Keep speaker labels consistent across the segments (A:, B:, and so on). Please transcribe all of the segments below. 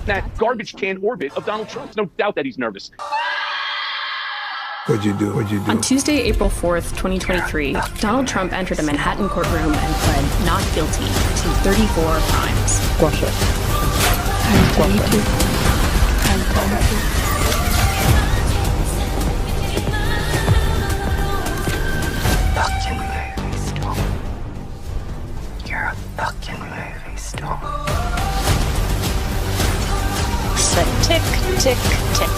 A: that garbage can orbit of Donald Trump. No doubt that he's nervous.
B: What'd you do?
C: On Tuesday, April 4th, 2023, Donald Trump entered a Manhattan courtroom and pled not guilty to 34 crimes.
D: Squash it.
E: Fucking movie star. You're a fucking movie star. So tick, tick, tick.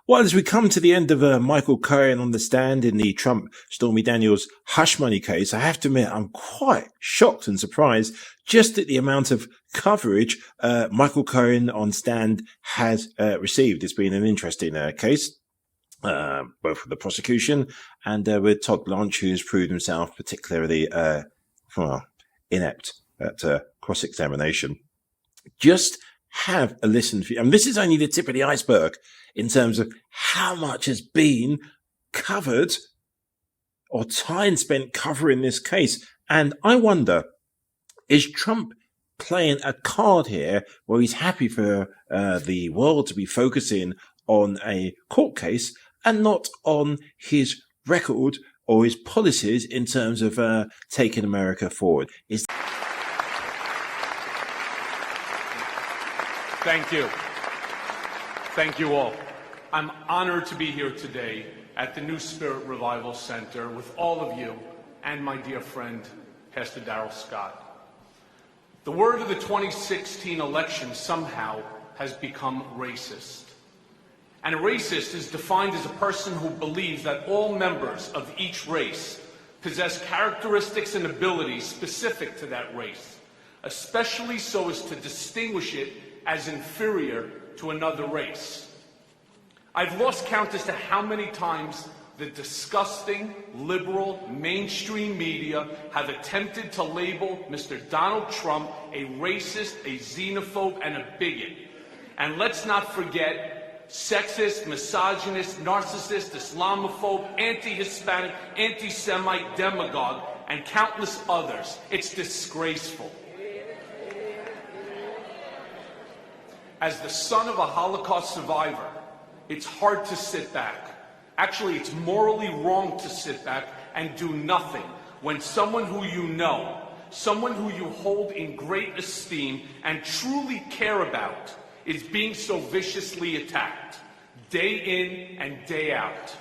F: Well, as we come to the end of Michael Cohen on the stand in the Trump Stormy Daniels hush money case, I have to admit I'm quite shocked and surprised just at the amount of coverage Michael Cohen on stand has received. It's been an interesting case, both with the prosecution and with Todd Blanche, who's proved himself particularly inept at cross-examination. Just have a listen for you. And this is only the tip of the iceberg in terms of how much has been covered or time spent covering this case. And I wonder, is Trump playing a card here where he's happy for the world to be focusing on a court case and not on his record or his policies in terms of taking America forward?
G: Thank you. Thank you all. I'm honored to be here today at the New Spirit Revival Center with all of you and my dear friend, Pastor Darrell Scott. The word of the 2016 election somehow has become racist. And a racist is defined as a person who believes that all members of each race possess characteristics and abilities specific to that race, especially so as to distinguish it as inferior to another race. I've lost count as to how many times the disgusting, liberal, mainstream media have attempted to label Mr. Donald Trump a racist, a xenophobe, and a bigot. And let's not forget sexist, misogynist, narcissist, Islamophobe, anti-Hispanic, anti-Semite, demagogue, and countless others. It's disgraceful. As the son of a Holocaust survivor, it's hard to sit back. Actually, it's morally wrong to sit back and do nothing when someone who you know, someone who you hold in great esteem and truly care about is being so viciously attacked, day in and day out.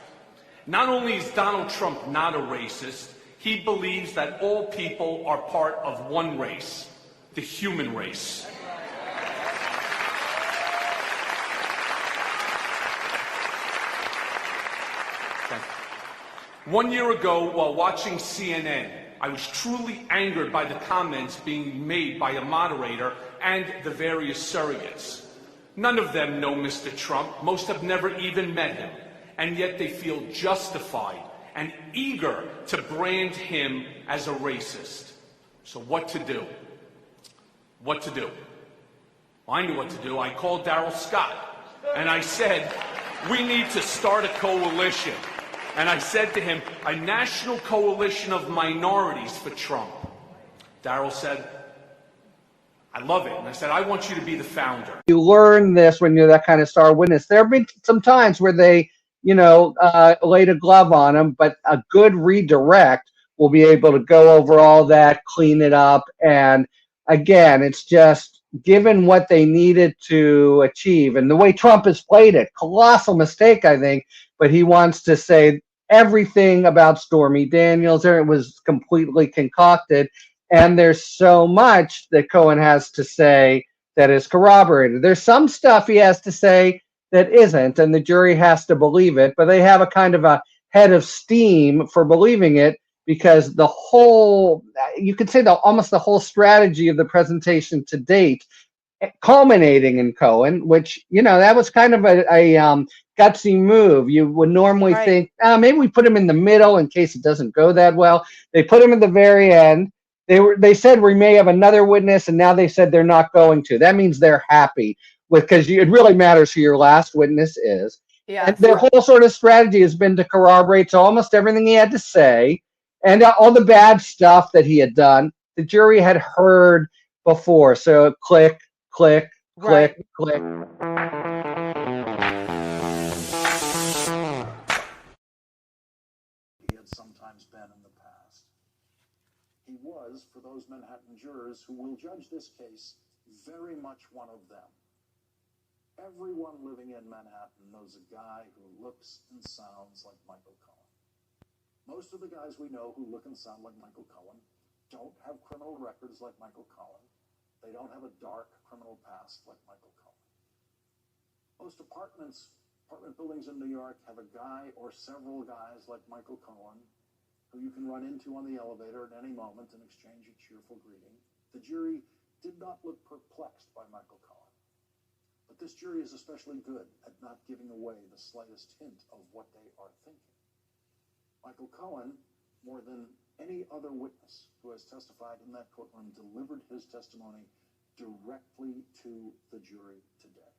G: Not only is Donald Trump not a racist, he believes that all people are part of one race, the human race. One year ago, while watching CNN, I was truly angered by the comments being made by a moderator and the various surrogates. None of them know Mr. Trump. Most have never even met him. And yet they feel justified and eager to brand him as a racist. So what to do? What to do? Well, I knew what to do. I called Darrell Scott and I said, we need to start a coalition. And I said to him, a national coalition of minorities for Trump. Darrell said, I love it. And I said, I want you to be the founder.
D: You learn this when you're that kind of star witness. There have been some times where they, laid a glove on them, but a good redirect will be able to go over all that, clean it up. And again, it's just given what they needed to achieve and the way Trump has played it, colossal mistake, I think. But he wants to say everything about Stormy Daniels. It was completely concocted. And there's so much that Cohen has to say that is corroborated. There's some stuff he has to say that isn't, and the jury has to believe it. But they have a kind of a head of steam for believing it because the whole, you could say almost the whole strategy of the presentation to date, culminating in Cohen, which, that was kind of a gutsy move. You would normally think, maybe we put him in the middle in case it doesn't go that well. They put him at the very end. They said we may have another witness, and now they said they're not going to. That means they're happy with, because it really matters who your last witness is.
E: Yeah.
D: And their whole sort of strategy has been to corroborate to almost everything he had to say, and all the bad stuff that he had done, the jury had heard before. So click, click, click,
E: Right.
D: click.
B: He had sometimes been in the past. He was, for those Manhattan jurors who will judge this case, very much one of them. Everyone living in Manhattan knows a guy who looks and sounds like Michael Cohen. Most of the guys we know who look and sound like Michael Cohen don't have criminal records like Michael Cohen. They don't have a dark criminal past like Michael Cohen. Most apartment buildings in New York have a guy or several guys like Michael Cohen who you can run into on the elevator at any moment and exchange a cheerful greeting. The jury did not look perplexed by Michael Cohen. But this jury is especially good at not giving away the slightest hint of what they are thinking. Michael Cohen, more than any other witness who has testified in that courtroom, delivered his testimony directly to the jury today.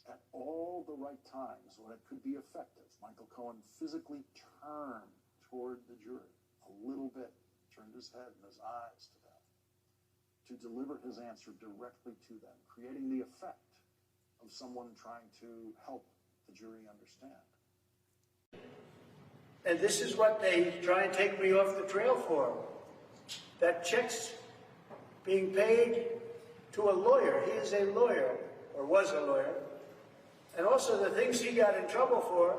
B: At all the right times when it could be effective, Michael Cohen physically turned toward the jury a little bit, turned his head and his eyes to them, to deliver his answer directly to them, creating the effect of someone trying to help the jury understand.
H: And this is what they try and take me off the trail for. That checks being paid to a lawyer. He is a lawyer, or was a lawyer. And also the things he got in trouble for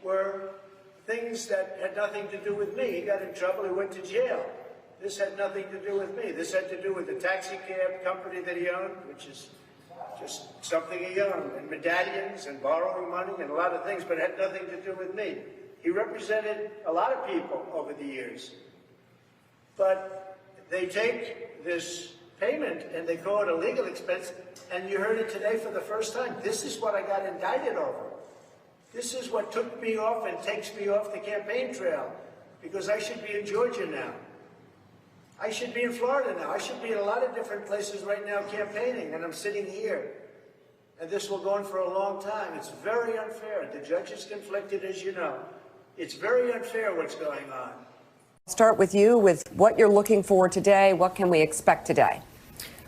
H: were things that had nothing to do with me. He got in trouble, he went to jail. This had nothing to do with me. This had to do with the taxi cab company that he owned, which is just something he owned, and medallions and borrowing money and a lot of things, but it had nothing to do with me. He represented a lot of people over the years. But they take this payment and they call it a legal expense, and you heard it today for the first time. This is what I got indicted over. This is what took me off and takes me off the campaign trail, because I should be in Georgia now. I should be in Florida now. I should be in a lot of different places right now campaigning, and I'm sitting here. And this will go on for a long time. It's very unfair. The judge is conflicted, as you know. It's very unfair what's going on.
I: Start with you, with what you're looking for today. What can we expect today?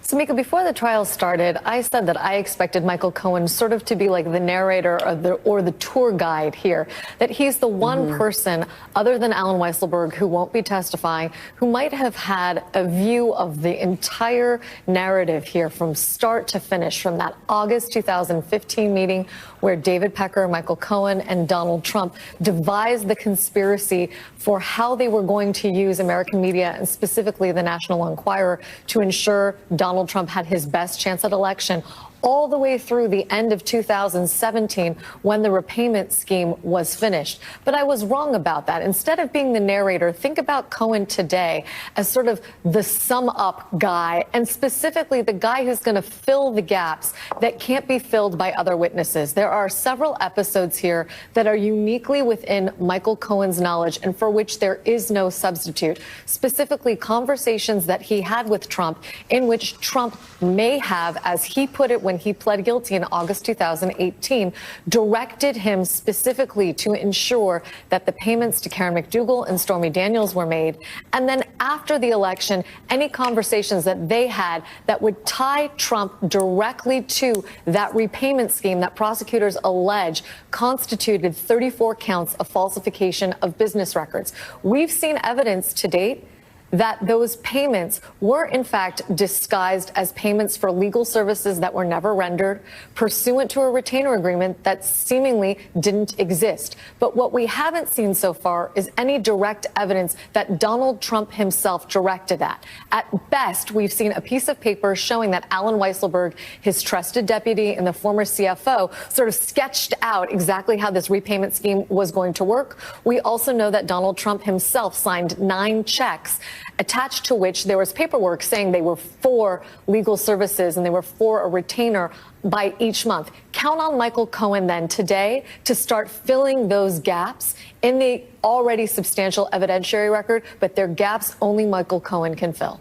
J: So, Mika, before the trial started, I said that I expected Michael Cohen sort of to be like the narrator or the tour guide here, that he's the one person other than Alan Weisselberg who won't be testifying, who might have had a view of the entire narrative here from start to finish, from that August 2015 meeting where David Pecker, Michael Cohen, and Donald Trump devised the conspiracy for how they were going to use American media, and specifically the National Enquirer, to ensure Donald Trump had his best chance at election, all the way through the end of 2017 when the repayment scheme was finished. But I was wrong about that. Instead of being the narrator, think about Cohen today as sort of the sum up guy, and specifically the guy who's going to fill the gaps that can't be filled by other witnesses. There are several episodes here that are uniquely within Michael Cohen's knowledge and for which there is no substitute, specifically conversations that he had with Trump in which Trump may have, as he put it when he pled guilty in August 2018, directed him specifically to ensure that the payments to Karen McDougal and Stormy Daniels were made. And then after the election, any conversations that they had that would tie Trump directly to that repayment scheme that prosecutors allege constituted 34 counts of falsification of business records. We've seen evidence to date that those payments were in fact disguised as payments for legal services that were never rendered, pursuant to a retainer agreement that seemingly didn't exist. But what we haven't seen so far is any direct evidence that Donald Trump himself directed that. At best, we've seen a piece of paper showing that Alan Weisselberg, his trusted deputy and the former CFO, sort of sketched out exactly how this repayment scheme was going to work. We also know that Donald Trump himself signed 9 checks, attached to which there was paperwork saying they were for legal services and they were for a retainer by each month. Count on Michael Cohen then today to start filling those gaps in the already substantial evidentiary record, but they're gaps only Michael Cohen can fill.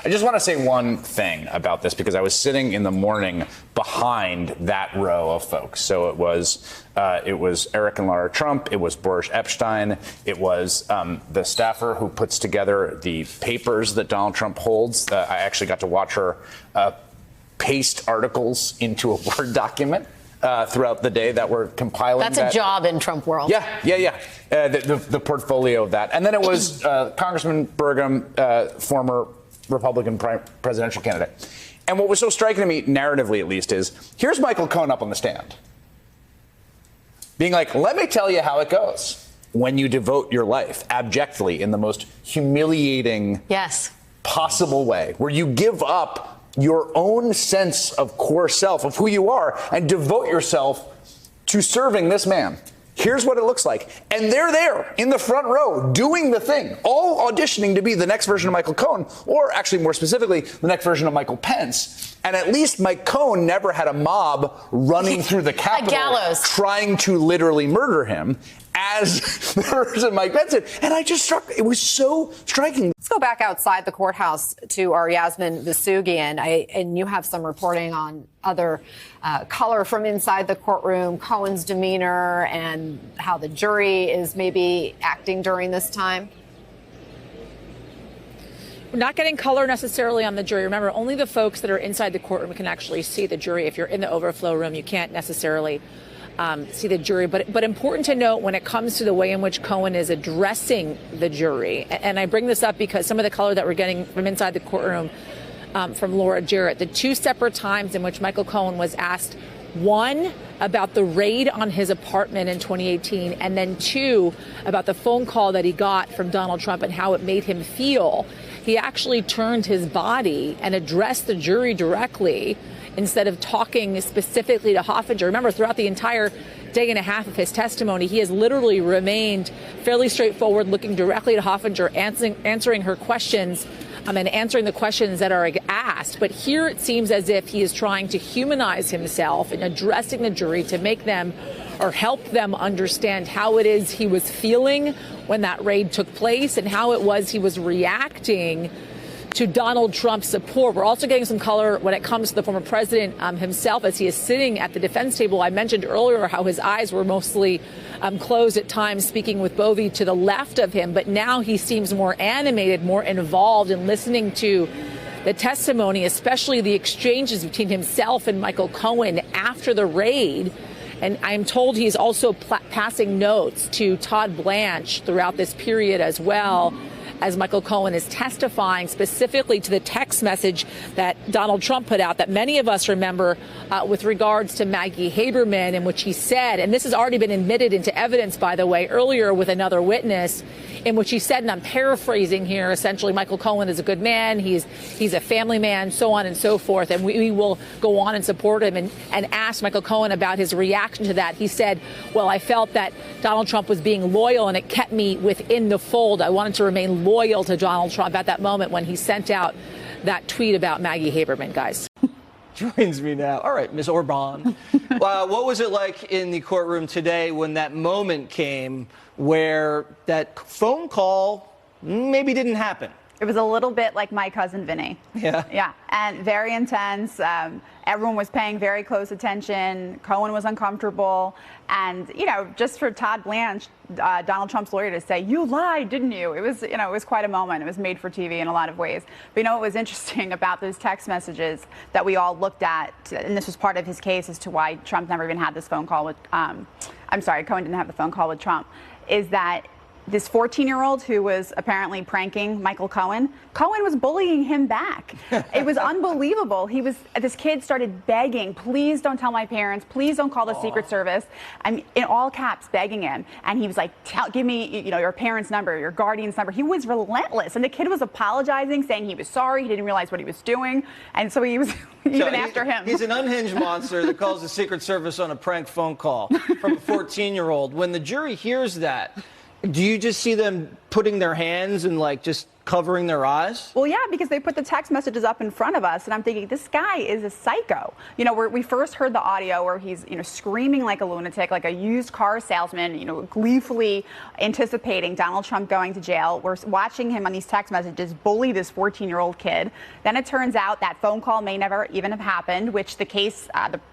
K: I just want to say one thing about this, because I was sitting in the morning behind that row of folks. So it was Eric and Lara Trump, it was Boris Epshteyn, it was the staffer who puts together the papers that Donald Trump holds. I actually got to watch her paste articles into a Word document throughout the day that were compiling.
J: That's a job in Trump world.
K: Yeah. The portfolio of that. And then it was Congressman Burgum, former Republican presidential candidate. And what was so striking to me, narratively at least, is here's Michael Cohen up on the stand being like, let me tell you how it goes when you devote your life abjectly in the most humiliating possible way, where you give up your own sense of core self, of who you are, and devote yourself to serving this man. Here's what it looks like. And they're there in the front row doing the thing, all auditioning to be the next version of Michael Cohen, or actually more specifically, the next version of Michael Pence. And at least Mike Cohen never had a mob running through the Capitol trying to literally murder him, as the version Mike Pence did. And it was so striking.
I: Let's go back outside the courthouse to our Yasmin Vasugian. And you have some reporting on other color from inside the courtroom, Cohen's demeanor, and how the jury is maybe acting during this time.
L: We're not getting color necessarily on the jury. Remember, only the folks that are inside the courtroom can actually see the jury. If you're in the overflow room, you can't necessarily see the jury. But important to note when it comes to the way in which Cohen is addressing the jury. And I bring this up because some of the color that we're getting from inside the courtroom from Laura Jarrett, the two separate times in which Michael Cohen was asked, one, about the raid on his apartment in 2018, and then two, about the phone call that he got from Donald Trump and how it made him feel. He actually turned his body and addressed the jury directly instead of talking specifically to Hoffinger. Remember, throughout the entire day and a half of his testimony, he has literally remained fairly straightforward, looking directly to Hoffinger, answering her questions and answering the questions that are asked. But here it seems as if he is trying to humanize himself in addressing the jury to make them or help them understand how it is he was feeling when that raid took place and how it was he was reacting to Donald Trump's support. We're also getting some color when it comes to the former president himself as he is sitting at the defense table. I mentioned earlier how his eyes were mostly closed at times, speaking with Bovee to the left of him. But now he seems more animated, more involved in listening to the testimony, especially the exchanges between himself and Michael Cohen after the raid. And I'm told he's also passing notes to Todd Blanche throughout this period as well, as Michael Cohen is testifying specifically to the text message that Donald Trump put out that many of us remember with regards to Maggie Haberman, in which he said, and this has already been admitted into evidence, by the way, earlier with another witness, in which he said, and I'm paraphrasing here, essentially, Michael Cohen is a good man, he's a family man, so on and so forth, and we will go on and support him, and asked Michael Cohen about his reaction to that. He said, well, I felt that Donald Trump was being loyal, and it kept me within the fold. I wanted to remain loyal to Donald Trump at that moment when he sent out that tweet about Maggie Haberman, guys.
M: Joins me now. All right, Ms. Orban. What was it like in the courtroom today when that moment came where that phone call maybe didn't happen?
N: It was a little bit like My Cousin Vinny.
M: Yeah.
N: Yeah, and very intense. Everyone was paying very close attention. Cohen was uncomfortable. And, you know, just for Todd Blanche, Donald Trump's lawyer, to say, you lied, didn't you? It was, you know, it was quite a moment. It was made for TV in a lot of ways. But, you know, what was interesting about those text messages that we all looked at, and this was part of his case as to why Trump never even had this phone call with, Cohen didn't have the phone call with Trump, is that this 14-year-old who was apparently pranking Michael Cohen was bullying him back. It was unbelievable. This kid started begging, please don't tell my parents, please don't call the Secret Service. I'm in all caps begging him. And he was like, give me, you know, your parents' number, your guardian's number. He was relentless. And the kid was apologizing, saying he was sorry, he didn't realize what he was doing. And so he was even after him.
M: He's an unhinged monster that calls the Secret Service on a prank phone call from a 14-year-old. When the jury hears that, do you just see them putting their hands and like just covering their eyes?
N: Well, yeah, because they put the text messages up in front of us, and I'm thinking, this guy is a psycho. You know, we first heard the audio where he's, you know, screaming like a lunatic, like a used car salesman, you know, gleefully anticipating Donald Trump going to jail. We're watching him on these text messages bully this 14-year-old kid. Then it turns out that phone call may never even have happened, which the case,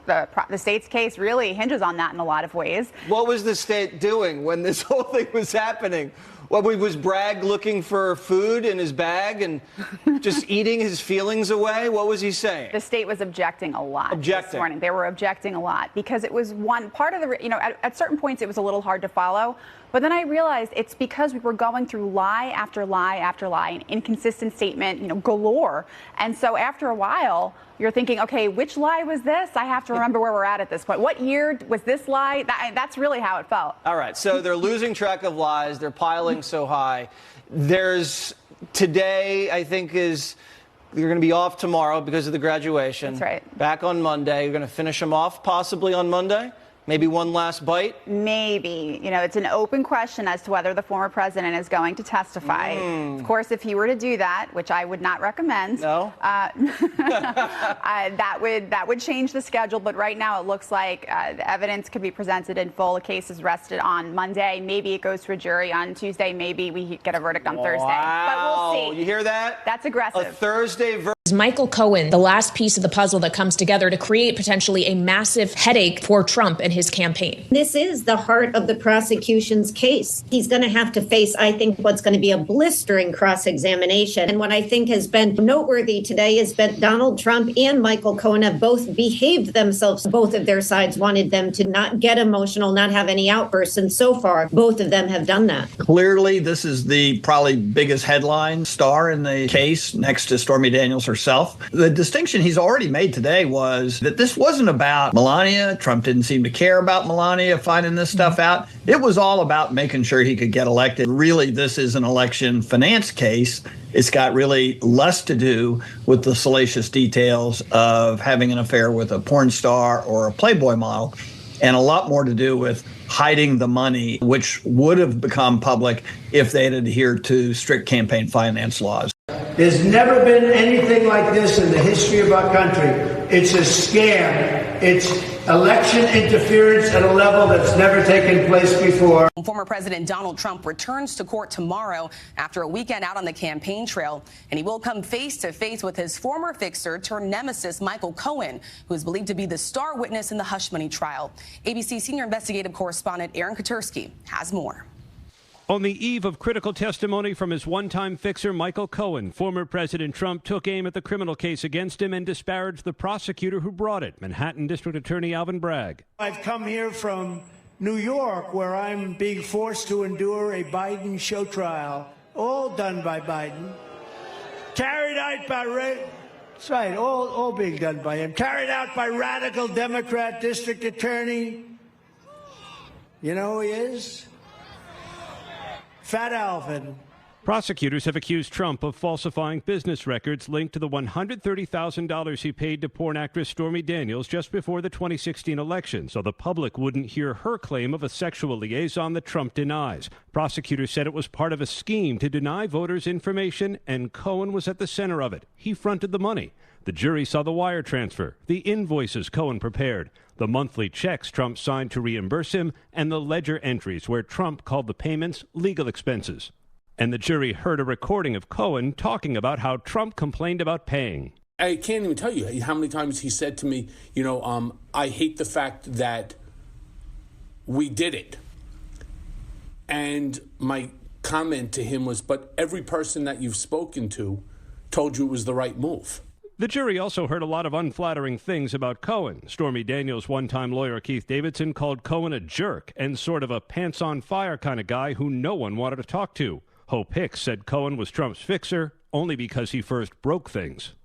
N: the state's case really hinges on that in a lot of ways.
M: What was the state doing when this whole thing was happening? What, was Bragg looking for food in his bag and just eating his feelings away? What was he saying?
N: The state was objecting a lot this morning. They were objecting a lot because it was one part of the, you know, at certain points it was a little hard to follow. But then I realized it's because we were going through lie after lie after lie, an inconsistent statement, you know, galore. And so after a while, you're thinking, okay, which lie was this? I have to remember where we're at this point. What year was this lie? That's really how it felt.
M: All right, so they're losing track of lies. They're piling so high. There's today, I think, you're going to be off tomorrow because of the graduation.
N: That's right.
M: Back on Monday. You're going to finish them off possibly on Monday? Maybe one last bite?
N: Maybe. You know, it's an open question as to whether the former president is going to testify. Of course, if he were to do that, which I would not recommend,
M: no,
N: that would change the schedule. But right now, it looks like the evidence could be presented in full. The case is rested on Monday. Maybe it goes to a jury on Tuesday. Maybe we get a verdict on Thursday. But we'll see.
M: You hear that?
N: That's aggressive.
M: A Thursday verdict.
O: Michael Cohen, the last piece of the puzzle that comes together to create potentially a massive headache for Trump and his campaign.
P: This is the heart of the prosecution's case. He's going to have to face, I think, what's going to be a blistering cross-examination. And what I think has been noteworthy today is that Donald Trump and Michael Cohen have both behaved themselves. Both of their sides wanted them to not get emotional, not have any outbursts. And so far, both of them have done that.
Q: Clearly, this is the probably biggest headline star in the case next to Stormy Daniels herself. The distinction he's already made today was that this wasn't about Melania. Trump didn't seem to care about Melania finding this stuff out. It was all about making sure he could get elected. Really, this is an election finance case. It's got really less to do with the salacious details of having an affair with a porn star or a Playboy model, and a lot more to do with hiding the money, which would have become public if they had adhered to strict campaign finance laws.
H: There's never been anything like this in the history of our country. It's a scam. It's election interference at a level that's never taken place before.
R: Former President Donald Trump returns to court tomorrow after a weekend out on the campaign trail, and he will come face to face with his former fixer turned nemesis, Michael Cohen, who is believed to be the star witness in the hush money trial. ABC senior investigative correspondent Aaron Katursky has more.
S: On the eve of critical testimony from his one-time fixer, Michael Cohen, former President Trump took aim at the criminal case against him and disparaged the prosecutor who brought it, Manhattan District Attorney Alvin Bragg.
H: I've come here from New York, where I'm being forced to endure a Biden show trial, all done by Biden, carried out by that's right, all being done by him, carried out by radical Democrat district attorney. You know who he is? Fat Alvin.
S: Prosecutors have accused Trump of falsifying business records linked to the $130,000 he paid to porn actress Stormy Daniels just before the 2016 election, so the public wouldn't hear her claim of a sexual liaison that Trump denies. Prosecutors said it was part of a scheme to deny voters information, and Cohen was at the center of it. He fronted the money. The jury saw the wire transfer, the invoices Cohen prepared, the monthly checks Trump signed to reimburse him, and the ledger entries where Trump called the payments legal expenses. And the jury heard a recording of Cohen talking about how Trump complained about paying.
T: I can't even tell you how many times he said to me, I hate the fact that we did it. And my comment to him was, but every person that you've spoken to told you it was the right move.
S: The jury also heard a lot of unflattering things about Cohen. Stormy Daniels' one-time lawyer Keith Davidson called Cohen a jerk and sort of a pants-on-fire kind of guy who no one wanted to talk to. Hope Hicks said Cohen was Trump's fixer only because he first broke things.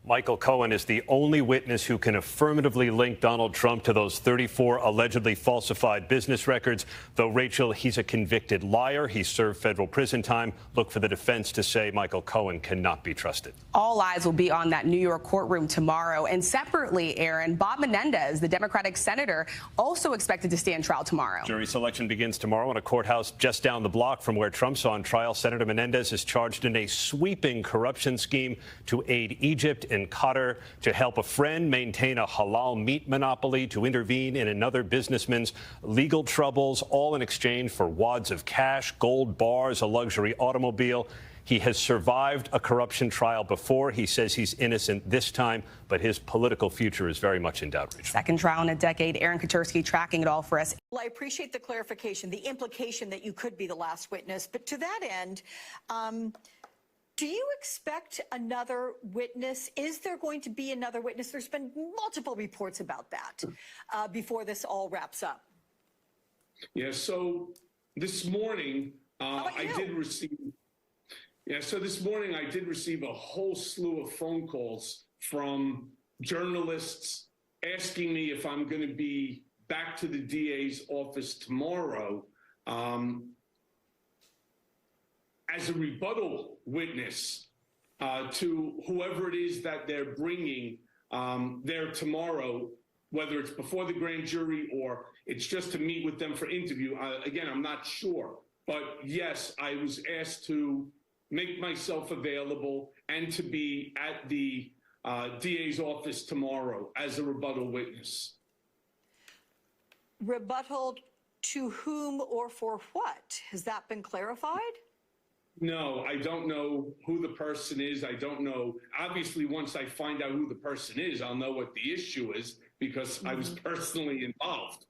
S: Michael Cohen is the only witness who can affirmatively link Donald Trump to those 34 allegedly falsified business records. Though, Rachel, he's a convicted liar. He served federal prison time. Look for the defense to say Michael Cohen cannot be trusted.
R: All eyes will be on that New York courtroom tomorrow. And separately, Aaron, Bob Menendez, the Democratic senator, also expected to stand trial tomorrow.
S: Jury selection begins tomorrow in a courthouse just down the block from where Trump's on trial. Senator Menendez is charged in a sweeping corruption scheme to aid Egypt and Qatar, to help a friend maintain a halal meat monopoly, to intervene in another businessman's legal troubles, all in exchange for wads of cash, gold bars, a luxury automobile. He has survived a corruption trial before. He says he's innocent this time, but his political future is very much in doubt. Rachel.
R: Second trial in a decade. Aaron Katersky tracking it all for us.
U: Well, I appreciate the clarification, the implication that you could be the last witness. But to that end, do you expect another witness? Is there going to be another witness? There's been multiple reports about that before this all wraps up.
G: Yeah, so this morning I did receive a whole slew of phone calls from journalists asking me if I'm going to be back to the DA's office tomorrow as a rebuttal witness to whoever it is that they're bringing there tomorrow, whether it's before the grand jury or it's just to meet with them for interview. Again, I'm not sure. But yes, I was asked to make myself available and to be at the DA's office tomorrow as a rebuttal witness.
U: Rebuttal to whom or for what? Has that been clarified?
G: No, I don't know who the person is. I don't know. Obviously, once I find out who the person is, I'll know what the issue is because I was personally involved.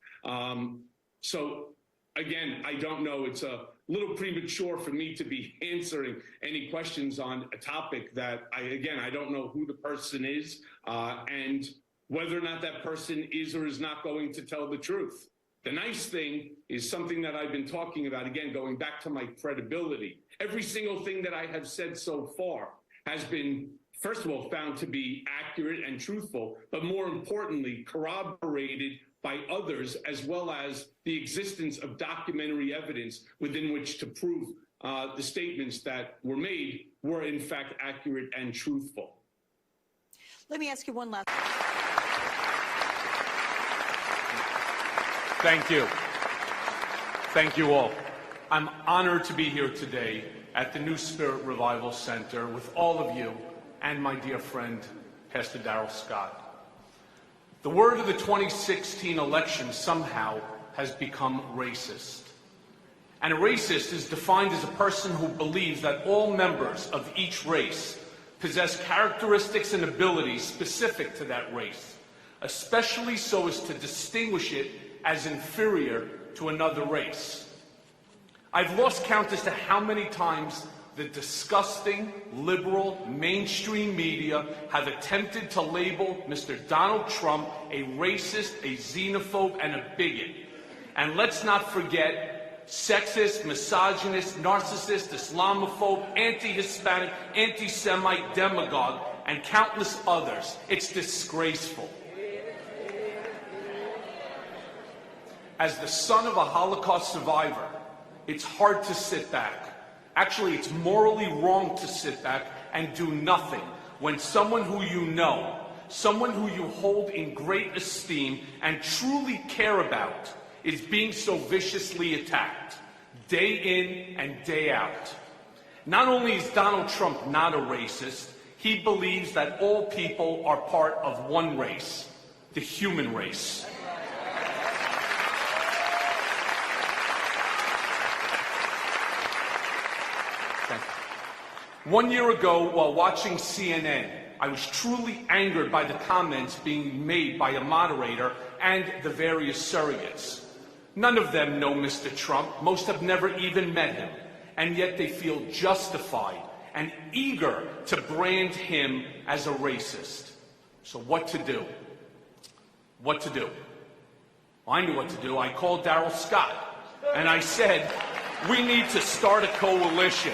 G: So, again, I don't know. It's a little premature for me to be answering any questions on a topic that, I don't know who the person is and whether or not that person is or is not going to tell the truth. The nice thing is something that I've been talking about, again, going back to my credibility. Every single thing that I have said so far has been, first of all, found to be accurate and truthful, but more importantly, corroborated by others, as well as the existence of documentary evidence within which to prove the statements that were made were, in fact, accurate and truthful.
U: Let me ask you one last.
G: Thank you. Thank you all. I'm honored to be here today at the New Spirit Revival Center with all of you and my dear friend, Pastor Darrell Scott. The word of the 2016 election somehow has become racist. And a racist is defined as a person who believes that all members of each race possess characteristics and abilities specific to that race, especially so as to distinguish it as inferior to another race. I've lost count as to how many times the disgusting, liberal, mainstream media have attempted to label Mr. Donald Trump a racist, a xenophobe, and a bigot. And let's not forget sexist, misogynist, narcissist, Islamophobe, anti-Hispanic, anti-Semite, demagogue, and countless others. It's disgraceful. As the son of a Holocaust survivor, it's hard to sit back. Actually, it's morally wrong to sit back and do nothing when someone who you know, someone who you hold in great esteem and truly care about is being so viciously attacked, day in and day out. Not only is Donald Trump not a racist, he believes that all people are part of one race, the human race. 1 year ago, while watching CNN, I was truly angered by the comments being made by a moderator and the various surrogates. None of them know Mr. Trump. Most have never even met him. And yet they feel justified and eager to brand him as a racist. So what to do? What to do? Well, I knew what to do. I called Darrell Scott and I said, we need to start a coalition.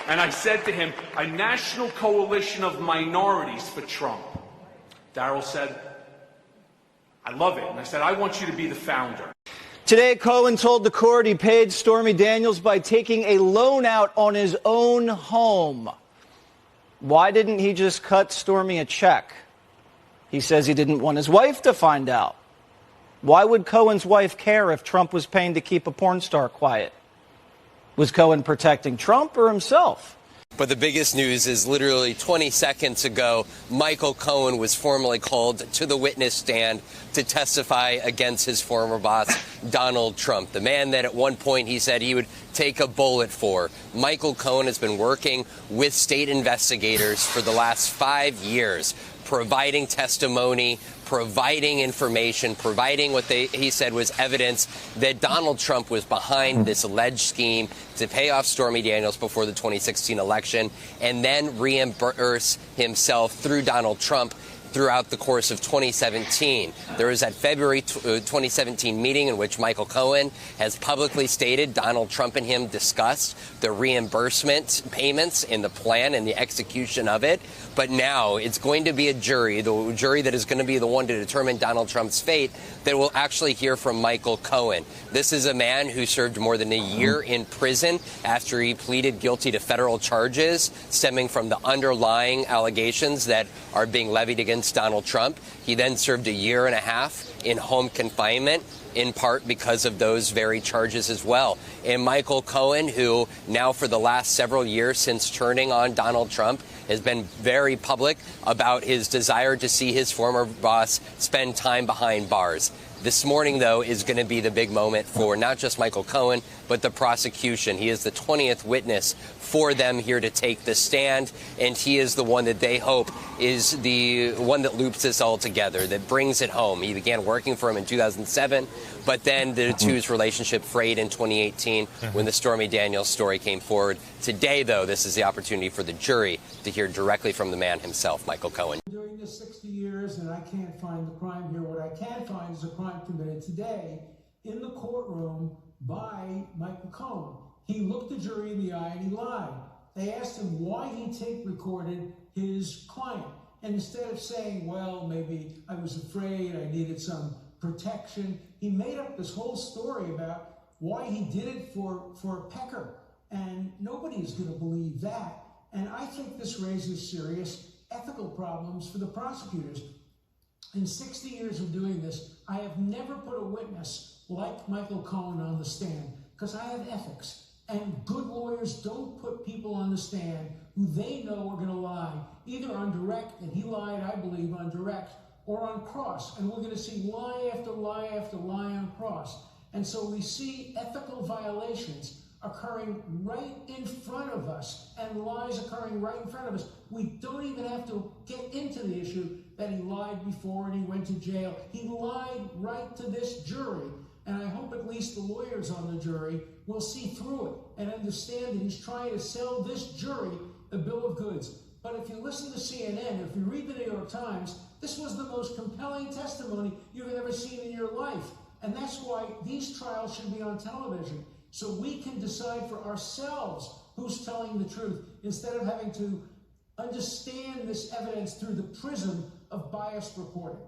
G: And I said to him, a national coalition of minorities for Trump. Darrell said, I love it. And I said, I want you to be the founder.
M: Today, Cohen told the court he paid Stormy Daniels by taking a loan out on his own home. Why didn't he just cut Stormy a check? He says he didn't want his wife to find out. Why would Cohen's wife care if Trump was paying to keep a porn star quiet? Was Cohen protecting Trump or himself?
A: But the biggest news is literally 20 seconds ago, Michael Cohen was formally called to the witness stand to testify against his former boss, Donald Trump, the man that at one point he said he would take a bullet for. Michael Cohen has been working with state investigators for the last 5 years, providing testimony, providing information, providing what he said was evidence that Donald Trump was behind this alleged scheme to pay off Stormy Daniels before the 2016 election and then reimburse himself through Donald Trump throughout the course of 2017. There was that February 2017 meeting in which Michael Cohen has publicly stated Donald Trump and him discussed the reimbursement payments in the plan and the execution of it. But now it's going to be a jury, the jury that is going to be the one to determine Donald Trump's fate, that will actually hear from Michael Cohen. This is a man who served more than a year in prison after he pleaded guilty to federal charges stemming from the underlying allegations that are being levied against Donald Trump. He then served 1.5 years in home confinement, in part because of those very charges as well. And Michael Cohen, who now for the last several years since turning on Donald Trump, has been very public about his desire to see his former boss spend time behind bars. This morning, though, is going to be the big moment for not just Michael Cohen, but the prosecution. He is the 20th witness for them here to take the stand, and he is the one that they hope is the one that loops this all together, that brings it home. He began working for him in 2007, but then the two's relationship frayed in 2018 when the Stormy Daniels story came forward. Today, though, this is the opportunity for the jury to hear directly from the man himself, Michael Cohen.
V: During this 60 years, and I can't find the crime here, what I can find is a crime committed today in the courtroom by Michael Cohen. He looked the jury in the eye and he lied. They asked him why he tape recorded his client. And instead of saying, well, maybe I was afraid, I needed some protection, he made up this whole story about why he did it for Pecker. And nobody is going to believe that. And I think this raises serious ethical problems for the prosecutors. In 60 years of doing this, I have never put a witness like Michael Cohen on the stand because I have ethics. And good lawyers don't put people on the stand who they know are going to lie, either on direct, and he lied, I believe, on direct, or on cross. And we're going to see lie after lie after lie on cross. And so we see ethical violations occurring right in front of us and lies occurring right in front of us. We don't even have to get into the issue that he lied before and he went to jail. He lied right to this jury. And I hope at least the lawyers on the jury will see through it and understand that he's trying to sell this jury a bill of goods. But if you listen to CNN, if you read the New York Times, this was the most compelling testimony you've ever seen in your life. And that's why these trials should be on television, so we can decide for ourselves who's telling the truth, instead of having to understand this evidence through the prism of biased reporting.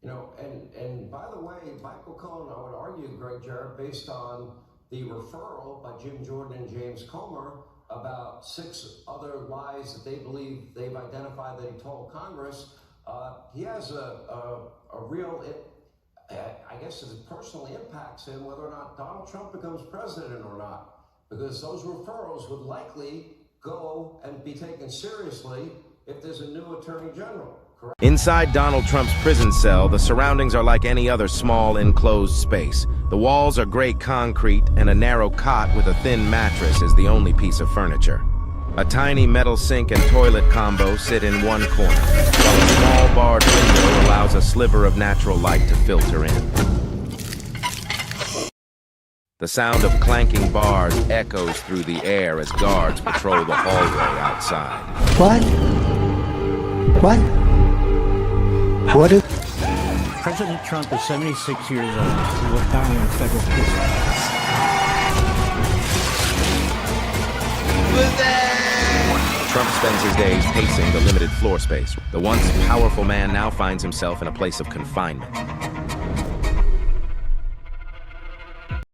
W: You know, and by the way, Michael Cohen, I would argue, Greg Jarrett, based on the referral by Jim Jordan and James Comer about 6 other lies that they believe they've identified that he told Congress, he has a real, I guess it personally impacts him whether or not Donald Trump becomes president or not, because those referrals would likely go and be taken seriously if there's a new attorney general.
X: Inside Donald Trump's prison cell, the surroundings are like any other small enclosed space. The walls are gray concrete, and a narrow cot with a thin mattress is the only piece of furniture. A tiny metal sink and toilet combo sit in one corner, while a small barred window allows a sliver of natural light to filter in. The sound of clanking bars echoes through the air as guards patrol the hallway outside.
Y: What is... President Trump is 76 years old. He will die in federal prison.
X: Trump spends his days pacing the limited floor space. The once powerful man now finds himself in a place of confinement.